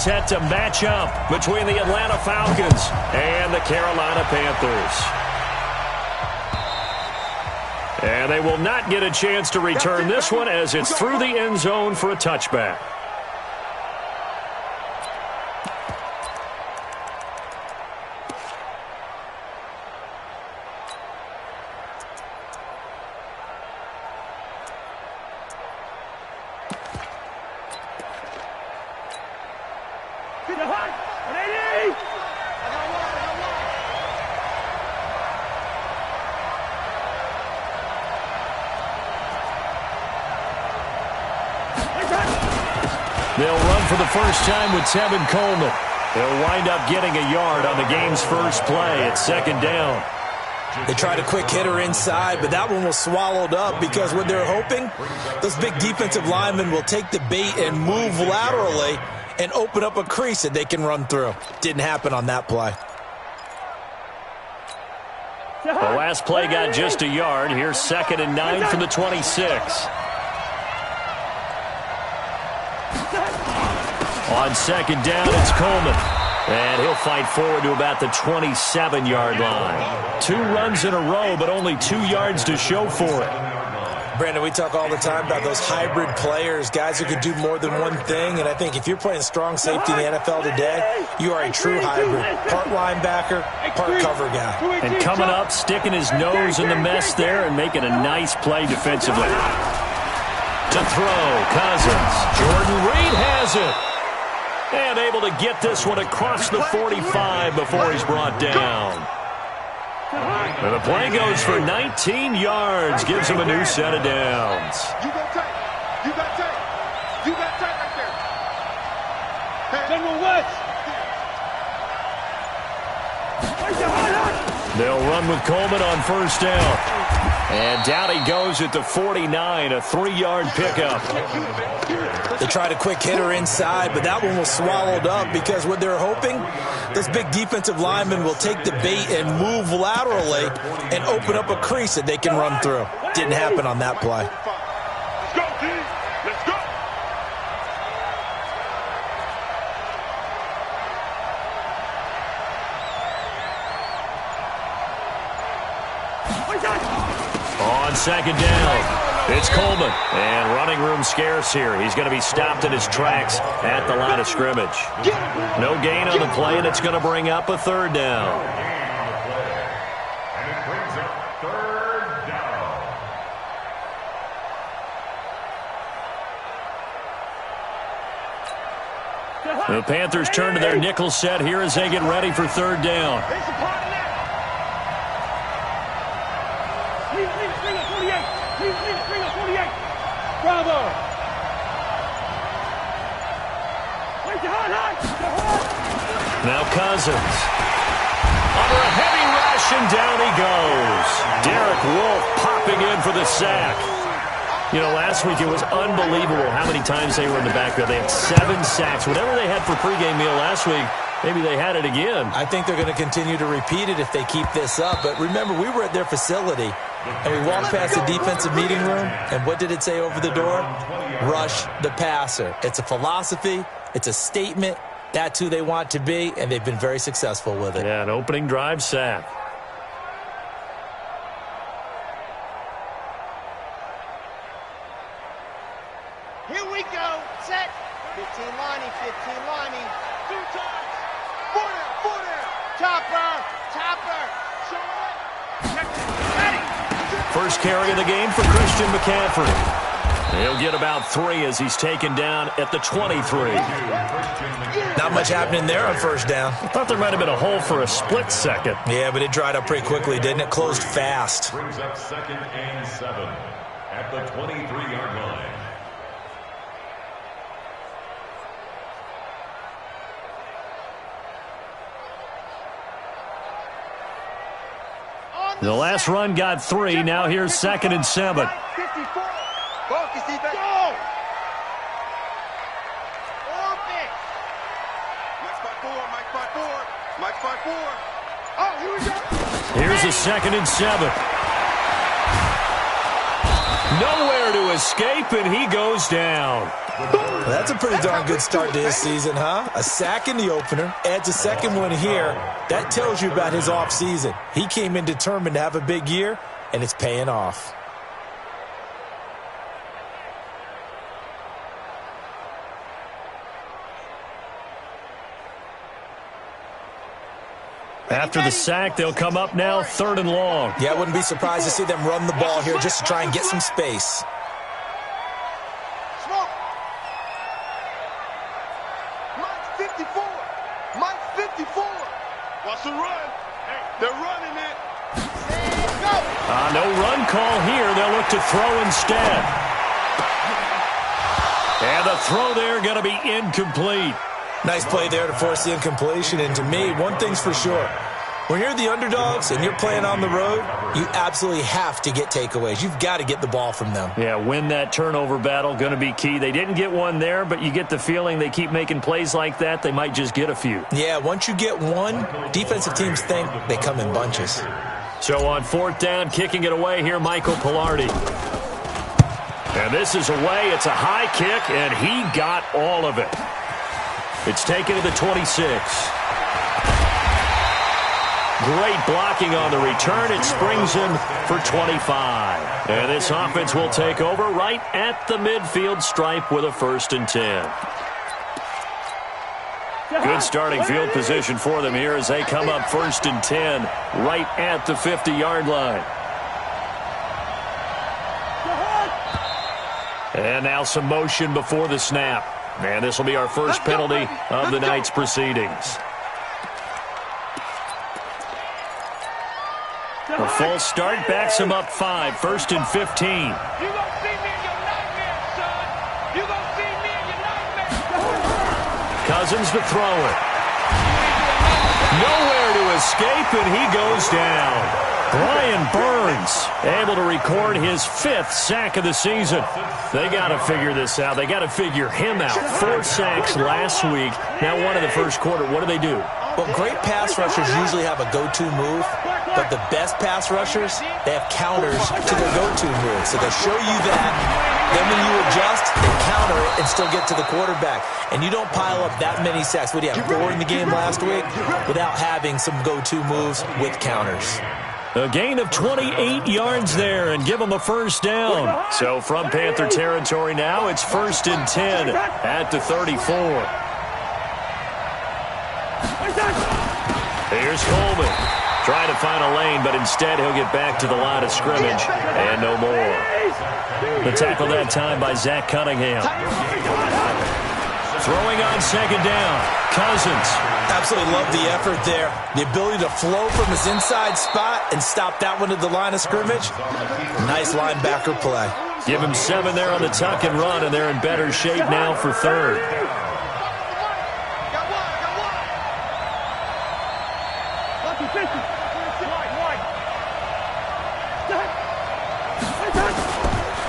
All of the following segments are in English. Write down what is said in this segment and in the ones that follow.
set to match up between the Atlanta Falcons and the Carolina Panthers. And they will not get a chance to return this one as it's through the end zone for a touchback. They'll run for the first time with Tevin Coleman. They'll wind up getting a yard on the game's first play at second down. They tried a quick hitter inside, but that one was swallowed up because what they're hoping, those big defensive linemen will take the bait and move laterally and open up a crease that they can run through. Didn't happen on that play. The last play got just a yard. Here's 2nd and 9 from the 26. On second down, it's Coleman. And he'll fight forward to about the 27-yard line. 2 runs in a row, but only 2 yards to show for it. Brandon, we talk all the time about those hybrid players, guys who could do more than one thing. And I think if you're playing strong safety in the NFL today, you are a true hybrid. Part linebacker, part cover guy. And coming up, sticking his nose in the mess there and making a nice play defensively. To throw, Cousins. Jordan Reed has it. And able to get this one across the 45 before he's brought down. And the play goes for 19 yards. Gives him a new set of downs. You got tight. You got tight. You got tight right there. Hey. General West. They'll run with Coleman on first down. And down he goes at the 49, a 3-yard pickup. They tried a quick hitter inside, but that one was swallowed up because what they're hoping, those big defensive linemen will take the bait and move laterally and open up a crease that they can run through. Didn't happen on that play. Let's go, team. Let's go. On second down, it's Coleman. And running room scarce here. He's going to be stopped in his tracks at the line of scrimmage. No gain on the play, and it's going to bring up a 3rd down. The Panthers turn to their nickel set here as they get ready for 3rd down. Bravo. Now Cousins. Under a heavy rush, and down he goes. Derek Wolfe popping in for the sack. You know, last week it was unbelievable how many times they were in the backfield. They had 7 sacks. Whatever they had for pregame meal last week, maybe they had it again. I think they're going to continue to repeat it if they keep this up. But remember, we were at their facility, and we walked past the defensive meeting room, and what did it say over the door? Rush the passer. It's a philosophy. It's a statement. That's who they want to be, and they've been very successful with it. Yeah, an opening drive sack. Here we go. Set. 15 lining, 15 lining. 2 times. 4 down. Chopper. Chopper. Show it. Ready. First carry of the game for Christian McCaffrey. He'll get about 3 as he's taken down at the 23. Not much happening there on first down. I thought there might have been a hole for a split second. Yeah, but it dried up pretty quickly, didn't it? Closed fast. Brings up 2nd and 7 at the 23-yard line. The last run got 3. Now here's 2nd and 7. 54. Focus, defense. Go! Orbit. Mike 5-4. Mike 5-4. Oh, here we go. Here's a 2nd and 7. Nowhere to escape, and he goes down. Well, that's a pretty darn good start to his season, huh? A sack in the opener, adds a second one here. That tells you about his offseason. He came in determined to have a big year, and it's paying off. After the sack, they'll come up now 3rd and long. Yeah, I wouldn't be surprised to see them run the ball here just to try and get some space. Smoke. Mike 54. Mike 54. Watch the run. They're running it. No run call here. They'll look to throw instead. And the throw there going to be incomplete. Nice play there to force the incompletion. And to me, one thing's for sure. When you're the underdogs and you're playing on the road, you absolutely have to get takeaways. You've got to get the ball from them. Yeah, win that turnover battle, going to be key. They didn't get one there, but you get the feeling they keep making plays like that, they might just get a few. Yeah, once you get one, defensive teams think they come in bunches. So on 4th down, kicking it away here, Michael Pilardi. And this is away. It's a high kick, and he got all of it. It's taken to the 26. Great blocking on the return. It springs him for 25. And this offense will take over right at the midfield stripe with a 1st and 10. Good starting field position for them here as they come up 1st and 10 right at the 50-yard line. And now some motion before the snap. And this will be our first penalty of the night's proceedings. A false start backs him up 5, 1st and 15. You gonna see me in your nightmare, son. You gonna see me in your nightmare. Cousins to throw it. Nowhere to escape, and he goes down. Brian Burns able to record his 5th sack of the season. They got to figure this out. They got to figure him out. 4 sacks last week. Now 1 in the first quarter. What do? Well, great pass rushers usually have a go-to move, but the best pass rushers, they have counters to their go-to move. So they'll show you that. Then when you adjust, they counter it and still get to the quarterback. And you don't pile up that many sacks. What do you have, 4 in the game last week? Without having some go-to moves with counters. A gain of 28 yards there and give them a 1st down. So from Panther territory now, it's 1st and 10 at the 34. Here's Coleman. Trying to find a lane, but instead he'll get back to the line of scrimmage and no more. The tackle that time by Zach Cunningham. Throwing on 2nd down. Cousins. Absolutely love the effort there. The ability to flow from his inside spot and stop that one to the line of scrimmage. Nice linebacker play. Give him 7 there on the tuck and run, and they're in better shape now for 3rd.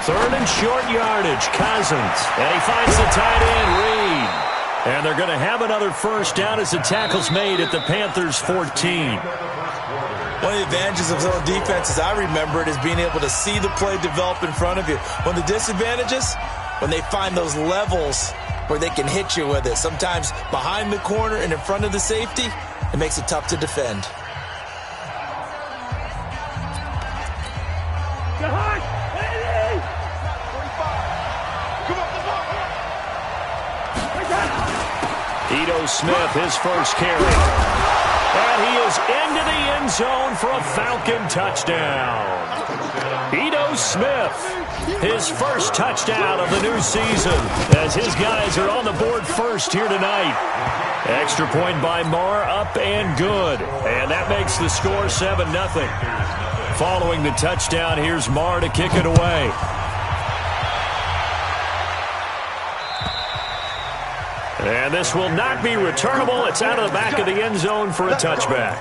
Third and short yardage, Cousins. And he finds the tight end, Reed. And they're going to have another 1st down as the tackle's made at the Panthers' 14. One of the advantages of zone defense, as I remember it, is being able to see the play develop in front of you. One of the disadvantages, when they find those levels where they can hit you with it. Sometimes behind the corner and in front of the safety, it makes it tough to defend. Ito Smith, his first carry. And he is into the end zone for a Falcon touchdown. Ito Smith, his first touchdown of the new season, as his guys are on the board first here tonight. Extra point by Marr, up and good. And that makes the score 7-0. Following the touchdown, here's Marr to kick it away. And this will not be returnable. It's out of the back of the end zone for a touchback.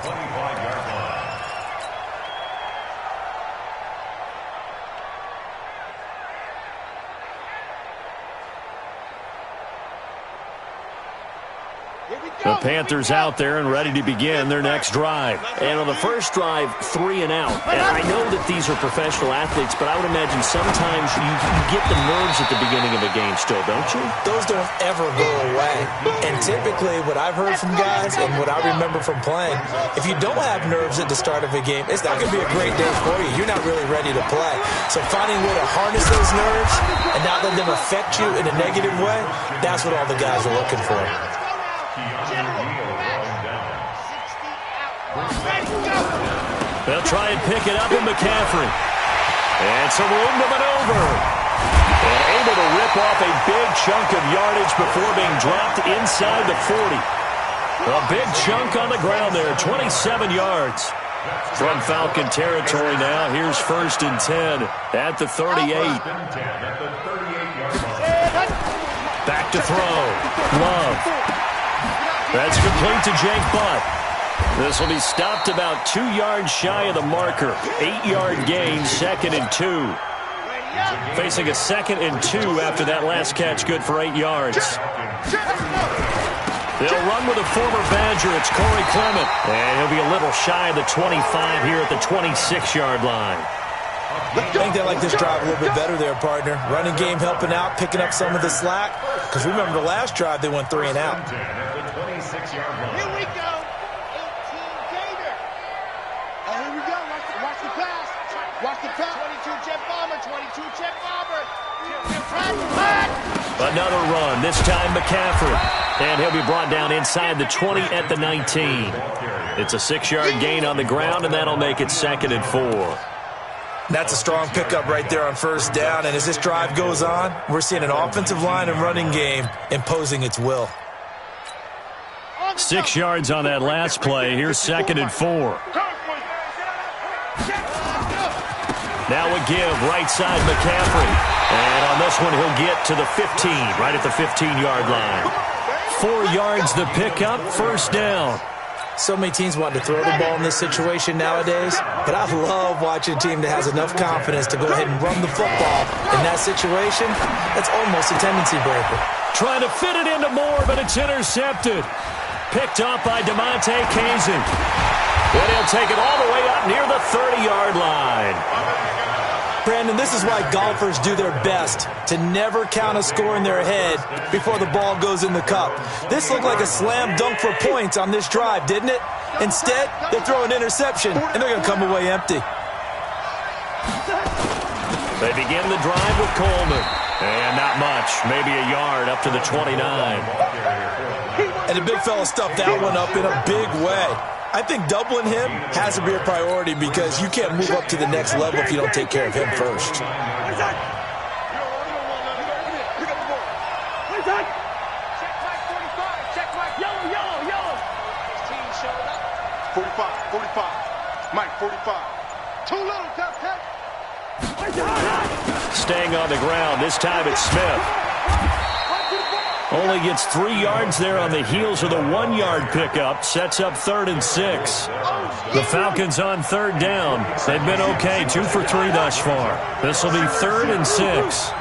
The Panthers out there and ready to begin their next drive. And on the first drive, 3 and out. And I know that these are professional athletes, but I would imagine sometimes you get the nerves at the beginning of a game still, don't you? Those don't ever go away. And typically, what I've heard from guys and what I remember from playing, if you don't have nerves at the start of a game, it's not going to be a great day for you. You're not really ready to play. So finding a way to harness those nerves and not let them affect you in a negative way, that's what all the guys are looking for. They'll try and pick it up in McCaffrey. And some room to maneuver. And able to rip off a big chunk of yardage before being dropped inside the 40. A big chunk on the ground there, 27 yards. From Falcon territory now, here's 1st and 10 at the 38. Back to throw. Love. That's complete to Jake Butt. This will be stopped about 2 yards shy of the marker. 8-yard gain, 2nd and 2. Facing a 2nd and 2 after that last catch, good for 8 yards. They'll run with a former Badger. It's Corey Clement. And he'll be a little shy of the 25 here at the 26-yard line. I think they like this drive a little bit better there, partner. Running game helping out, picking up some of the slack. Because remember the last drive, they went 3 and out. Here we go. 18 Gator. And here we go. Watch the pass. Watch the pass. 22 jet bomber. 22 jet bomber. Another run, this time McCaffrey. And he'll be brought down inside the 20 at the 19. It's a 6-yard gain on the ground, and that'll make it 2nd and 4. That's a strong pickup right there on 1st down. And as this drive goes on, we're seeing an offensive line and running game imposing its will. 6 yards on that last play. Here's 2nd and 4. Now a give, right side McCaffrey. And on this one, he'll get to the 15, right at the 15-yard line. 4 yards the pickup, 1st down. So many teams want to throw the ball in this situation nowadays, but I love watching a team that has enough confidence to go ahead and run the football. In that situation, that's almost a tendency breaker. Trying to fit it into Moore, but it's intercepted. Picked up by DeMonte Kazin. And he'll take it all the way up near the 30-yard line. Brandon, this is why golfers do their best to never count a score in their head before the ball goes in the cup. This looked like a slam dunk for points on this drive, didn't it? Instead, they throw an interception, and they're going to come away empty. They begin the drive with Coleman. And not much, maybe a yard up to the 29. And the big fella stuffed that one up in a big way. I think doubling him has to be a priority because you can't move up to the next level if you don't take care of him first. Check Mike 45. Check Mike. Yellow. His team showed up. 45. Mike 45. Too little, Ted. Staying on the ground, this time it's Smith. Only gets 3 yards there on the heels of the 1-yard pickup. Sets up 3rd and 6. The Falcons on 3rd down. They've been okay, 2 for 3 thus far. This will be 3rd and 6.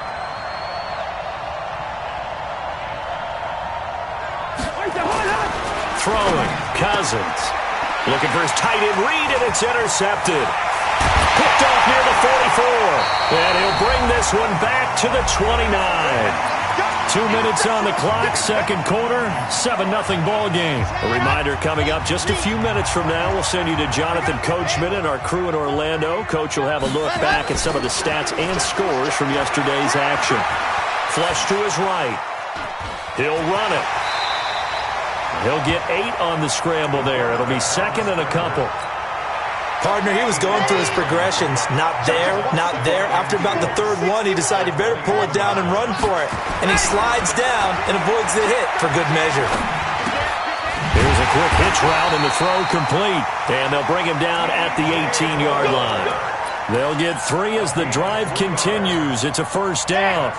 Throwing, Cousins. Looking for his tight end read, and it's intercepted. Picked off near the 44. And he'll bring this one back to the 29. 2 minutes on the clock, 2nd quarter, 7-0 ball game. A reminder coming up just a few minutes from now, we'll send you to Jonathan Coachman and our crew in Orlando. Coach will have a look back at some of the stats and scores from yesterday's action. Flush to his right. He'll run it. He'll get 8 on the scramble there. It'll be 2nd and a couple. Partner, he was going through his progressions. Not there, not there. After about the 3rd one, he decided he better pull it down and run for it. And he slides down and avoids the hit for good measure. Here's a quick hitch route and the throw complete. And they'll bring him down at the 18-yard line. They'll get 3 as the drive continues. It's a 1st down.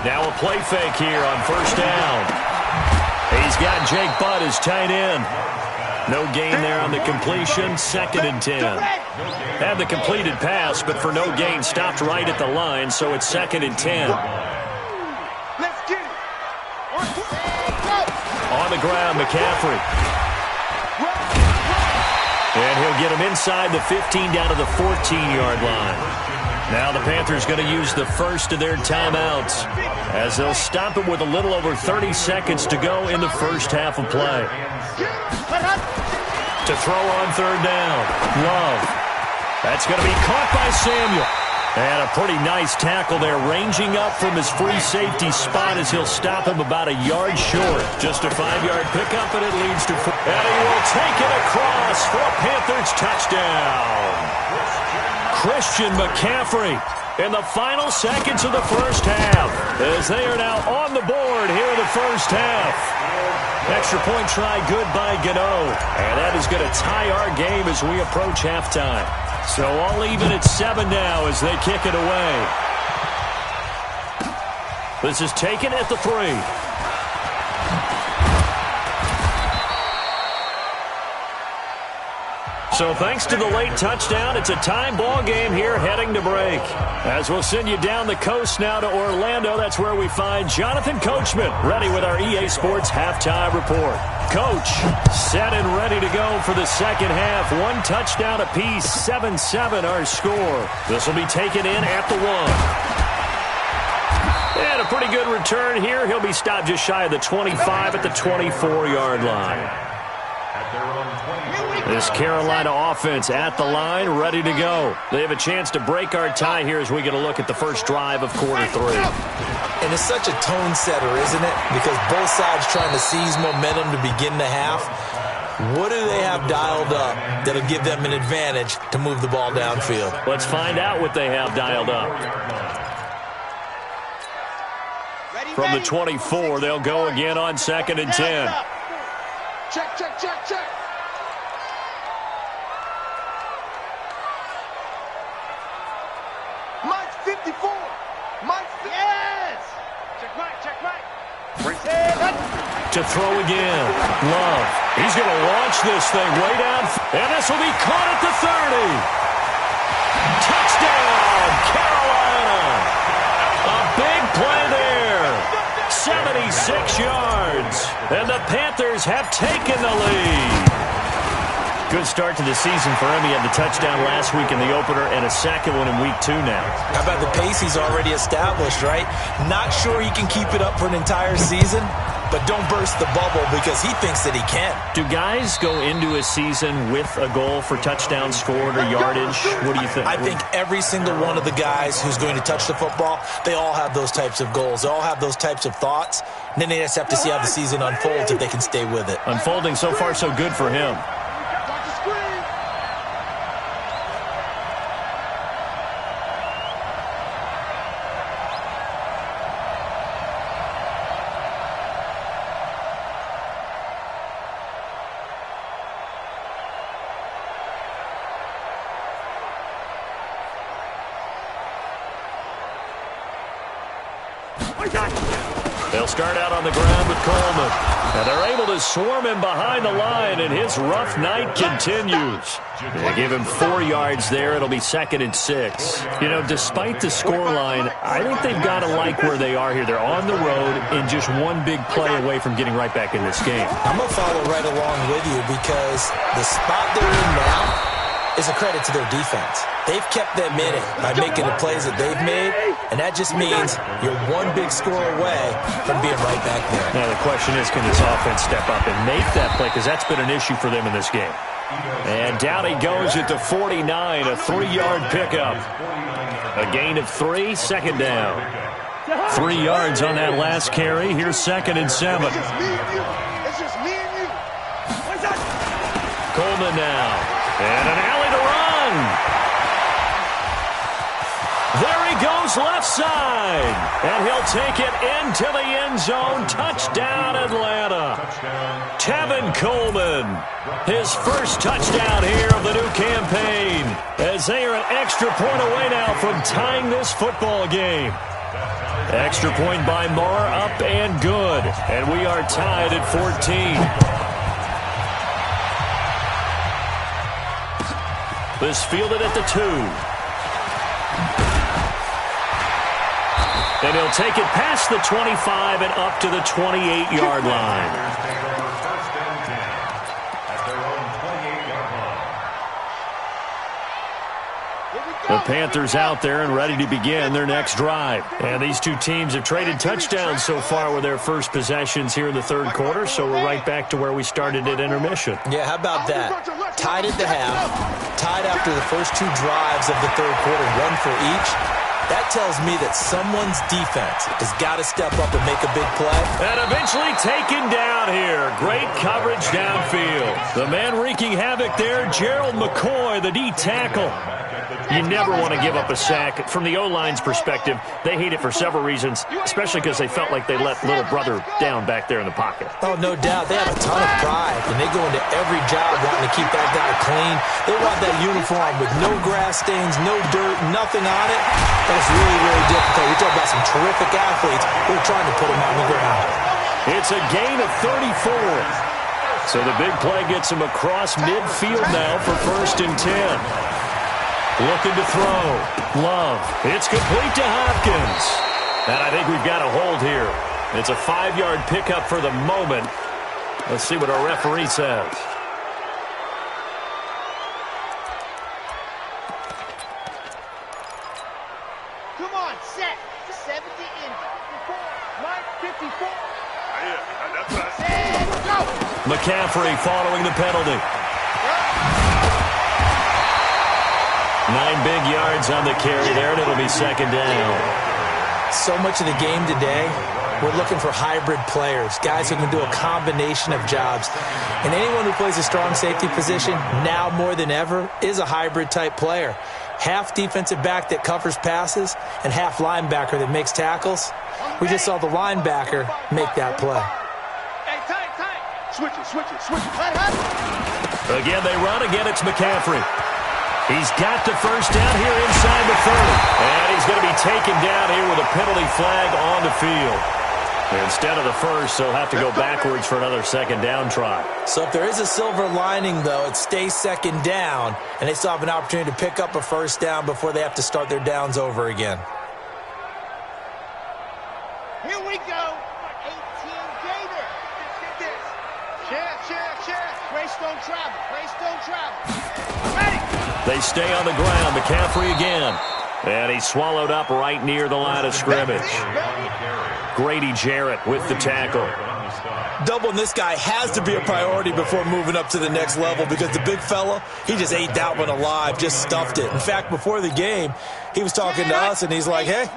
Now a play fake here on 1st down. He's got Jake Butt as tight end. No gain there on the completion. 2nd and 10. Had the completed pass, but for no gain, stopped right at the line, so it's 2nd and 10. Let's get it. On the ground, McCaffrey. And he'll get him inside the 15 down to the 14-yard line. Now the Panthers going to use the first of their timeouts as they'll stop it with a little over 30 seconds to go in the first half of play. To throw on 3rd down. Love. That's going to be caught by Samuel. And a pretty nice tackle there, ranging up from his free safety spot as he'll stop him about a yard short. Just a 5-yard pickup, and it leads to 4. And he will take it across for a Panthers touchdown. Christian McCaffrey in the final seconds of the first half as they are now on the board here in the first half. Extra point try good by Gano. And that is going to tie our game as we approach halftime. So all even at 7 now as they kick it away. This is taken at the 3. So thanks to the late touchdown, it's a time ball game here heading to break. As we'll send you down the coast now to Orlando, that's where we find Jonathan Coachman ready with our EA Sports halftime report. Coach, set and ready to go for the second half. 1 touchdown apiece, 7-7 our score. This will be taken in at the 1. And a pretty good return here. He'll be stopped just shy of the 25 at the 24-yard line. This Carolina offense at the line, ready to go. They have a chance to break our tie here as we get a look at the first drive of quarter 3. And it's such a tone setter, isn't it? Because both sides trying to seize momentum to begin the half. What do they have dialed up that'll give them an advantage to move the ball downfield? Let's find out what they have dialed up. From the 24, they'll go again on 2nd and 10. Check, check, check, check. Mike's 54. Mike's yes. Check Mike, check Mike. To throw again. Love. He's going to launch this thing way down. And this will be caught at the 30. Touchdown, Carolina. A big play there. 76 yards. And the Panthers have taken the lead. Good start to the season for him. He had the touchdown last week in the opener and a second one in week 2 now. How about the pace he's already established, right? Not sure he can keep it up for an entire season, but don't burst the bubble because he thinks that he can. Do guys go into a season with a goal for touchdowns scored or yardage? What do you think? I think every single one of the guys who's going to touch the football, they all have those types of goals. They all have those types of thoughts. And then they just have to see how the season unfolds if they can stay with it. Unfolding so far so good for him. They'll start out on the ground with Coleman. And they're able to swarm him behind the line, and his rough night continues. They give him 4 yards there. It'll be 2nd and 6. You know, despite the scoreline, I think they've got to like where they are here. They're on the road and just one big play away from getting right back in this game. I'm going to follow right along with you because the spot they're in now is a credit to their defense. They've kept them in it by making the plays that they've made, and that just means you're one big score away from being right back there. Now the question is, can this offense step up and make that play? Because that's been an issue for them in this game. And down he goes at the 49, a 3-yard pickup. A gain of 3, 2nd down. 3 yards on that last carry. Here's 2nd and 7. It's just me and you. Coleman now. And an alley to run. There he goes left side. And he'll take it into the end zone. Touchdown, Atlanta. Tevin Coleman. His first touchdown here of the new campaign. As they are an extra point away now from tying this football game. Extra point by Marr, up and good. And we are tied at 14. This fielded at the 2. And he'll take it past the 25 and up to the 28-yard line. The Panthers out there and ready to begin their next drive. And these two teams have traded touchdowns so far with their first possessions here in the third quarter, so we're right back to where we started at intermission. Yeah, how about that? Tied at the half, tied after the first two drives of the third quarter, one for each. That tells me that someone's defense has got to step up and make a big play. And eventually taken down here. Great coverage downfield. The man wreaking havoc there, Gerald McCoy, the D tackle. You never want to give up a sack. From the O-line's perspective, they hate it for several reasons, especially because they felt like they let little brother down back there in the pocket. Oh, no doubt. They have a ton of pride, and they go into every job wanting to keep that guy clean. They want that uniform with no grass stains, no dirt, nothing on it. And it's really, really difficult. We're talking about some terrific athletes who are trying to put him on the ground. It's a gain of 34. So the big play gets him across midfield now for 1st and 10. Looking to throw. Love. It's complete to Hopkins. And I think we've got a hold here. It's a 5-yard pickup for the moment. Let's see what our referee says. Come on, set. 70 in. 54. 54. That's what I said. Go. McCaffrey following the penalty. 9 big yards on the carry there, and it'll be 2nd down. So much of the game today, we're looking for hybrid players, guys who can do a combination of jobs. And anyone who plays a strong safety position, now more than ever, is a hybrid-type player. Half defensive back that covers passes and half linebacker that makes tackles. We just saw the linebacker make that play. Hey, tight. Switch it. Again, they run. Again, it's McCaffrey. He's got the first down here inside the 30. And he's going to be taken down here with a penalty flag on the field. Instead of the first, they'll have to go backwards for another 2nd down try. So if there is a silver lining, though, it stays 2nd down, and they still have an opportunity to pick up a 1st down before they have to start their downs over again. Here we go. 18 Gator. Check. Grace don't travel. Ready. They stay on the ground. McCaffrey again. And he's swallowed up right near the line of scrimmage. Grady Jarrett with the tackle. Doubling this guy has to be a priority before moving up to the next level because the big fella, he just ate that one alive, just stuffed it. In fact, before the game, he was talking to us, and he's like, hey,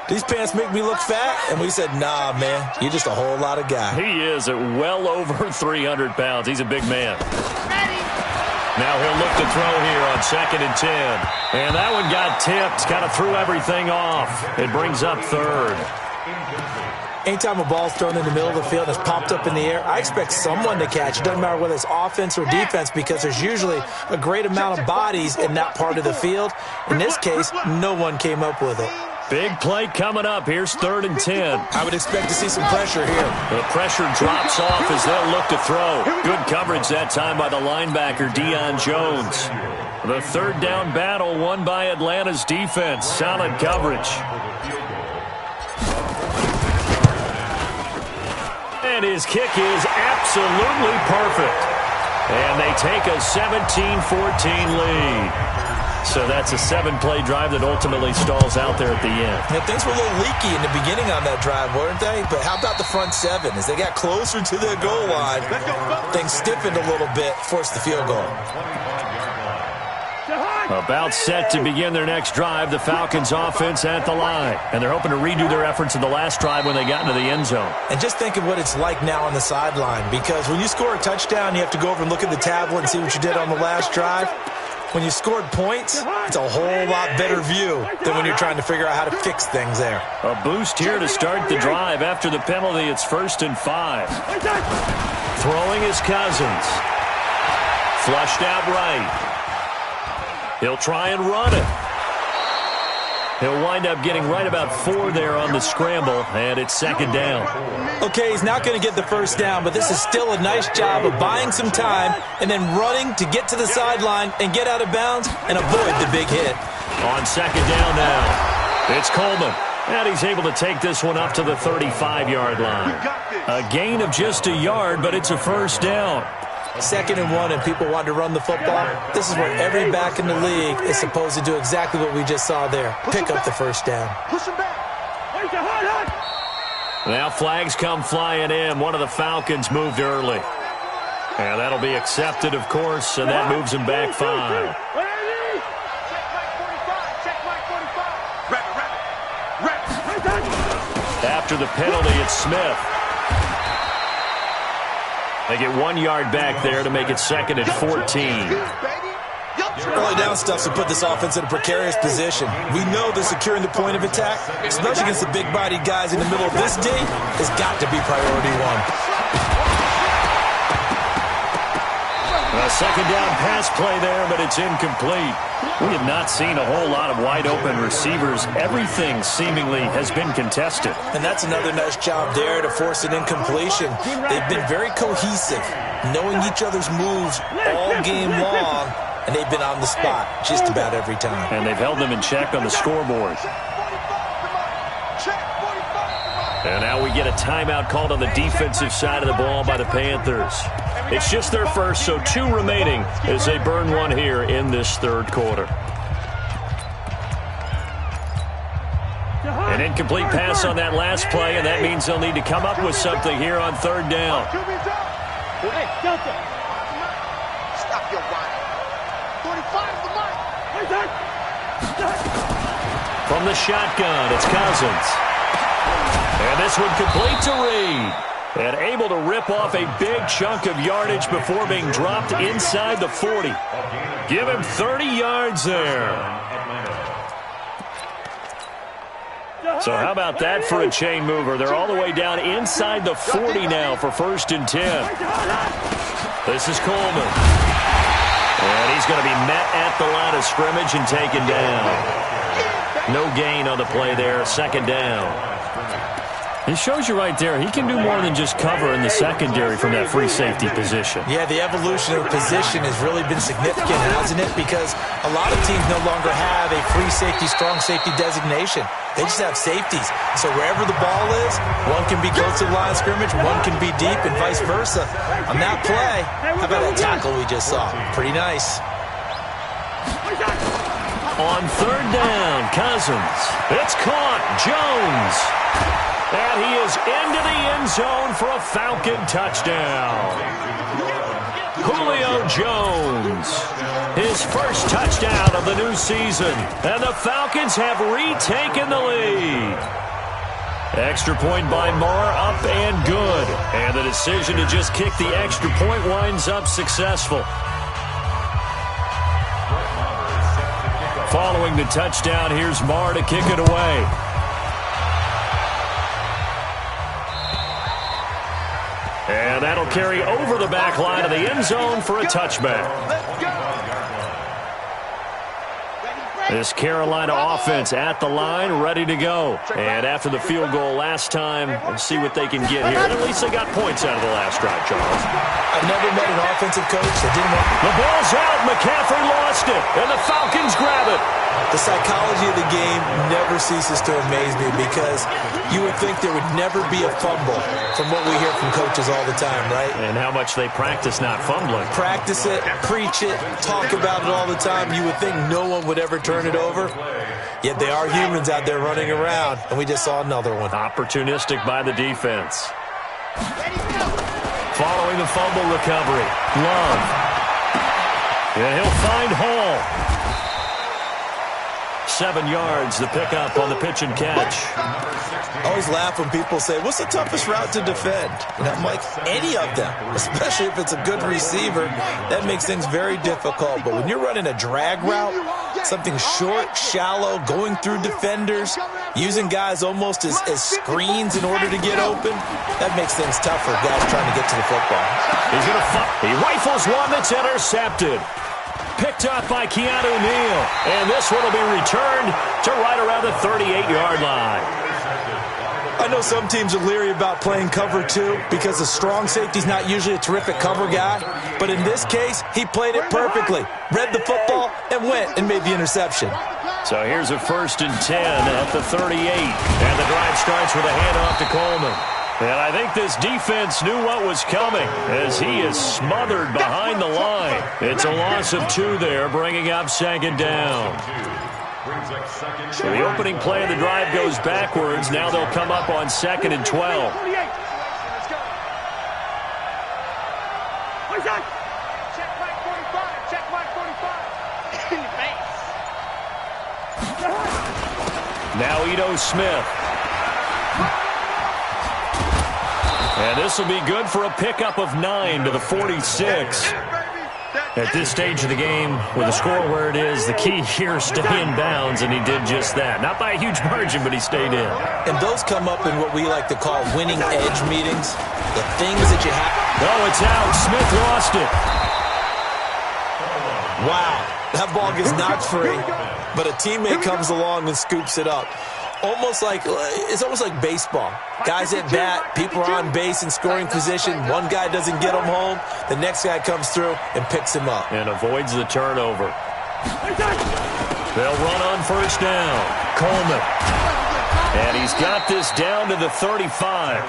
these pants make me look fat? And we said, nah, man, you're just a whole lot of guy. He is at well over 300 pounds. He's a big man. Now he'll look to throw here on 2nd and 10. And that one got tipped, kind of threw everything off. It brings up 3rd. Anytime a ball's thrown in the middle of the field and it's popped up in the air, I expect someone to catch. It doesn't matter whether it's offense or defense because there's usually a great amount of bodies in that part of the field. In this case, no one came up with it. Big play coming up. Here's 3rd and 10. I would expect to see some pressure here. The pressure drops off as they'll look to throw. Good coverage that time by the linebacker, Deion Jones. The 3rd down battle won by Atlanta's defense. Solid coverage. And his kick is absolutely perfect. And they take a 17-14 lead. So that's a 7-play drive that ultimately stalls out there at the end. Now, things were a little leaky in the beginning on that drive, weren't they? But how about the front 7? As they got closer to their goal line, things stiffened a little bit, forced the field goal. About set to begin their next drive, the Falcons offense at the line. And they're hoping to redo their efforts in the last drive when they got into the end zone. And just think of what it's like now on the sideline, because when you score a touchdown, you have to go over and look at the tablet and see what you did on the last drive. When you scored points, it's a whole lot better view than when you're trying to figure out how to fix things there. A boost here to start the drive. After the penalty, it's 1st and 5. Throwing is Cousins. Flushed out right. He'll try and run it. He'll wind up getting right about 4 there on the scramble, and it's second down. Okay, he's not going to get the first down, but this is still a nice job of buying some time and then running to get to the sideline and get out of bounds and avoid the big hit. On second down now, it's Coleman. And he's able to take this one up to the 35-yard line. A gain of just a yard, but it's a first down. 2nd and 1, and people want to run the football. This is where every back in the league is supposed to do exactly what we just saw there. Pick up the first down. Now flags come flying in. One of the Falcons moved early. And that'll be accepted, of course, and that moves him back 5. After the penalty, it's Smith. They get 1 yard back there to make it 2nd and 14. Early down stuff to put this offense in a precarious position. We know that securing the point of attack, especially against the big-bodied guys in the middle of this D, has got to be priority 1. A second down pass play there, but it's incomplete. We have not seen a whole lot of wide-open receivers. Everything seemingly has been contested. And that's another nice job there to force an incompletion. They've been very cohesive, knowing each other's moves all game long, and they've been on the spot just about every time. And they've held them in check on the scoreboard. And now we get a timeout called on the defensive side of the ball by the Panthers. It's just their first, so 2 remaining as they burn 1 here in this third quarter. An incomplete pass on that last play, and that means they'll need to come up with something here on third down. Stop your running. 45 to the mark. From the shotgun, it's Cousins. And this one complete to Reed. And able to rip off a big chunk of yardage before being dropped inside the 40. Give him 30 yards there. So how about that for a chain mover? They're all the way down inside the 40 now for 1st and 10. This is Coleman. And he's going to be met at the line of scrimmage and taken down. No gain on the play there, 2nd down. It shows you right there, he can do more than just cover in the secondary from that free safety position. Yeah, the evolution of position has really been significant, hasn't it? Because a lot of teams no longer have a free safety, strong safety designation. They just have safeties. So wherever the ball is, one can be close to the line of scrimmage, one can be deep, and vice versa. On that play, how about that tackle we just saw? Pretty nice. On third down, Cousins. It's caught. Jones. And he is into the end zone for a Falcon touchdown. Julio Jones. His first touchdown of the new season. And the Falcons have retaken the lead. Extra point by Marr, up and good. And the decision to just kick the extra point winds up successful. Following the touchdown, here's Marr to kick it away. And that'll carry over the back line of the end zone for a touchback. This Carolina offense at the line, ready to go. And after the field goal last time, we'll see what they can get here. At least they got points out of the last drive, Charles. I've never met an offensive coach that didn't want... The ball's out. McCaffrey lost it. And the Falcons grab it. The psychology of the game never ceases to amaze me because you would think there would never be a fumble from what we hear from coaches all the time, right? And how much they practice not fumbling. Practice it, preach it, talk about it all the time. You would think no one would ever turn it over. Yet they are humans out there running around, and we just saw another one. Opportunistic by the defense. Following the fumble recovery, Love. And he'll find Hall. 7 yards, the pickup on the pitch and catch. I always laugh when people say, what's the toughest route to defend? And I'm like, any of them, especially if it's a good receiver. That makes things very difficult. But when you're running a drag route, something short, shallow, going through defenders, using guys almost as screens in order to get open, that makes things tough for guys trying to get to the football. He rifles one that's intercepted. picked up by Keanu Neal. And this one will be returned to right around the 38-yard line. I know some teams are leery about playing cover 2 because the strong safety's not usually a terrific cover guy. But in this case, he played it perfectly. Read the football and went and made the interception. So here's a 1st and 10 at the 38. And the drive starts with a handoff to Coleman. And I think this defense knew what was coming as he is smothered behind the line. It's a loss of 2 there, bringing up 2nd down. So the opening play of the drive goes backwards. Now they'll come up on 2nd and 12. Check mark 45. Check mark 45. In the face. Now Ito Smith. And this will be good for a pickup of 9 to the 46. At this stage of the game, with the score where it is, the key here is stay in bounds, and he did just that. Not by a huge margin, but he stayed in. And those come up in what we like to call winning edge meetings. The things that you have. Oh, it's out. Smith lost it. Wow, that ball gets knocked free, but a teammate comes along and scoops it up. It's almost like baseball. Guys at bat, people are on base in scoring position. One guy doesn't get him home. The next guy comes through and picks him up. And avoids the turnover. They'll run on 1st down. Coleman. And he's got this down to the 35.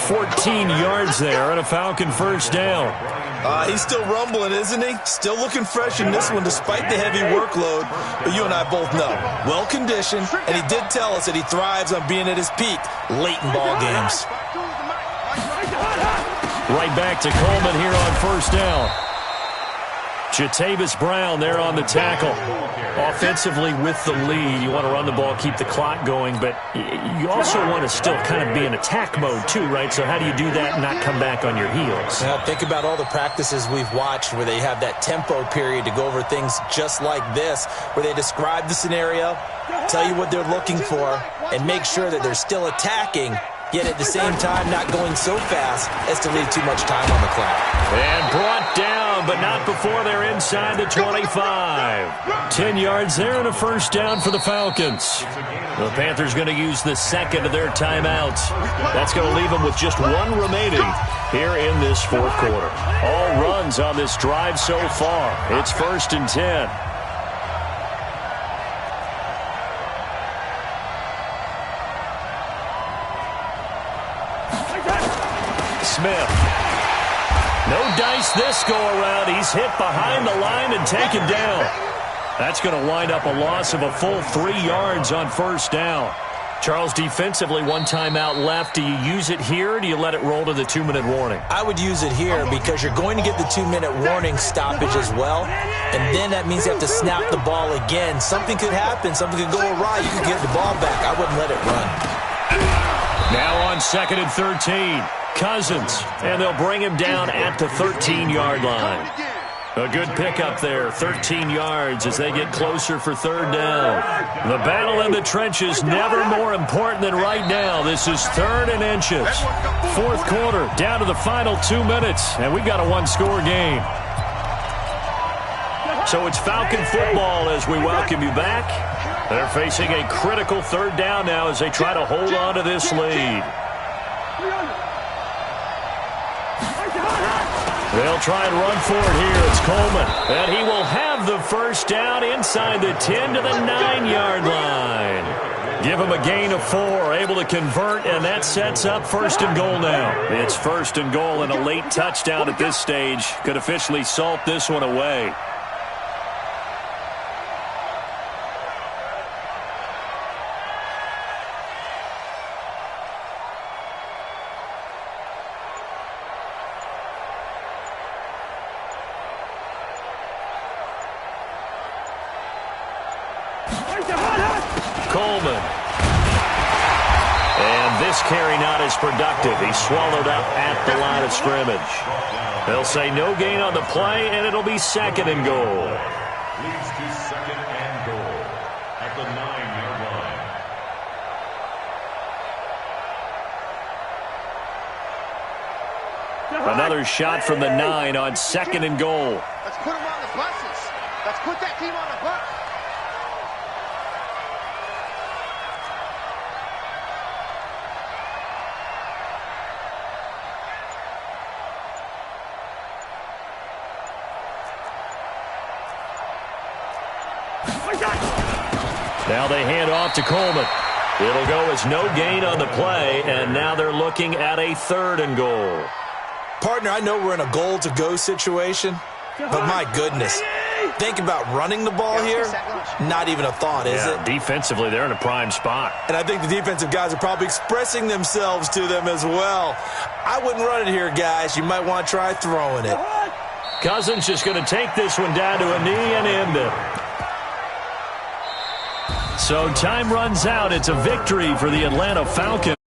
14 yards there and a Falcon 1st down. He's still rumbling, isn't he? Still looking fresh in this one despite the heavy workload. But you and I both know, well-conditioned, and he did tell us that he thrives on being at his peak late in ball games. Right back to Coleman here on 1st down. Jatavis Brown there on the tackle. Offensively with the lead, you want to run the ball, keep the clock going, but you also want to still kind of be in attack mode too, right? So how do you do that and not come back on your heels? Now, think about all the practices we've watched where they have that tempo period to go over things just like this, where they describe the scenario, tell you what they're looking for, and make sure that they're still attacking, yet at the same time not going so fast as to leave too much time on the clock. And brought down, but not before they're inside the 25. 10 yards there and a 1st down for the Falcons. The Panthers going to use the 2nd of their timeouts. That's going to leave them with just 1 remaining here in this 4th quarter. All runs on this drive so far. It's 1st and 10. Smith. No dice this go-around. He's hit behind the line and taken down. That's going to wind up a loss of a full 3 yards on 1st down. Charles, defensively, 1 timeout left. Do you use it here, or do you let it roll to the 2-minute warning? I would use it here because you're going to get the 2-minute warning stoppage as well, and then that means you have to snap the ball again. Something could happen. Something could go awry. You could get the ball back. I wouldn't let it run. Now on 2nd and 13. Cousins, and they'll bring him down at the 13-yard line. A good pickup there, 13 yards as they get closer for 3rd down. The battle in the trenches never more important than right now. This is 3rd and inches. 4th quarter, down to the final 2 minutes, and we've got a 1-score game. So it's Falcon football as we welcome you back. They're facing a critical 3rd down now as they try to hold on to this lead. They'll try and run for it here. It's Coleman. And he will have the 1st down inside the 10 to the 9-yard line. Give him a gain of 4, able to convert, and that sets up 1st and goal now. It's 1st and goal, and a late touchdown at this stage could officially salt this one away. Coleman. And this carry not as productive. He's swallowed up at the line of scrimmage. They'll say no gain on the play, and it'll be 2nd and goal. Leads to 2nd and goal at the 9-yard line. Another shot from the 9 on 2nd and goal. Let's put him on the buses. Let's put that team on the bus. Now they hand off to Coleman. It'll go as no gain on the play, and now they're looking at a 3rd and goal. Partner, I know we're in a goal-to-go situation, but my goodness, think about running the ball here. Not even a thought, is it? Defensively, they're in a prime spot. And I think the defensive guys are probably expressing themselves to them as well. I wouldn't run it here, guys. You might want to try throwing it. Cousins just going to take this one down to a knee and end it. So time runs out. It's a victory for the Atlanta Falcons.